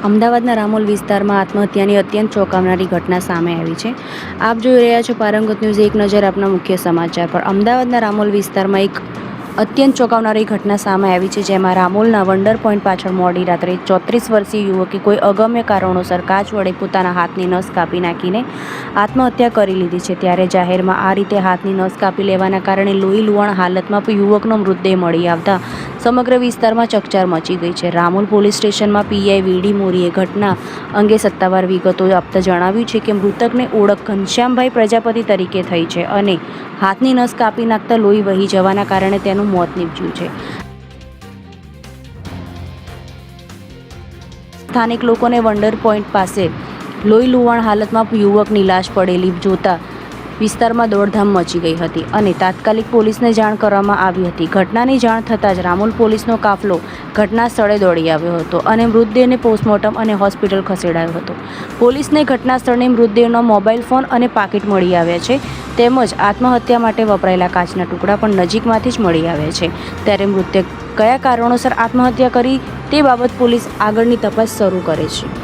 અમદાવાદના રામોલ વિસ્તારમાં આત્મહત્યાની અત્યંત ચોંકાવનારી ઘટના સામે આવી છે। આપ જોઈ રહ્યા છો પારંગત ન્યૂઝ। એક નજર આપના મુખ્ય સમાચાર પર। અમદાવાદના રામોલ વિસ્તારમાં એક અત્યંત ચોંકાવનારી ઘટના સામે આવી છે, જેમાં રામોલના વંડર પોઈન્ટ પાછળ મોડી રાત્રે 34 વર્ષીય યુવકે કોઈ અગમ્ય કારણોસર કાચ વડે પોતાના હાથની નસ કાપી નાખીને આત્મહત્યા કરી લીધી છે। ત્યારે જાહેરમાં આ રીતે હાથની નસ કાપી લેવાના કારણે લોહી લુહાણ હાલતમાં યુવકનો મૃતદેહ મળી આવતા સમગ્ર વિસ્તારમાં ચકચાર મચી ગઈ છે। રામોલ પોલીસ સ્ટેશનમાં પીઆઈ વીડી મોરીએ ઘટના અંગે સત્તાવાર વિગતો આપતા જણાવ્યું છે કે મૃતકની ઓળખ ઘનશ્યામભાઈ પ્રજાપતિ તરીકે થઈ છે અને હાથની નસ કાપી નાખતા લોહી વહી જવાના કારણે તેનું મોત નીપજ્યું છે। સ્થાનિક લોકોને વંડર પોઈન્ટ પાસે લોહી લુહાણ હાલતમાં યુવકની લાશ પડેલી જોતા વિસ્તારમાં દોડધામ મચી ગઈ હતી અને તાત્કાલિક પોલીસને જાણ કરવામાં આવી હતી। ઘટનાની જાણ થતાં જ રામોલ પોલીસનો કાફલો ઘટના સ્થળે દોડી આવ્યો હતો અને મૃતદેહને પોસ્ટમોર્ટમ અને હોસ્પિટલ ખસેડાયો હતો। પોલીસને ઘટના સ્થળે મૃતદેહનો મોબાઈલ ફોન અને પાકીટ મળી આવ્યા છે, તેમજ આત્મહત્યા માટે વપરાયેલા કાચના ટુકડા પણ નજીકમાંથી જ મળી આવ્યા છે। ત્યારે મૃતક કયા કારણોસર આત્મહત્યા કરી તે બાબત પોલીસ આગળની તપાસ શરૂ કરે છે।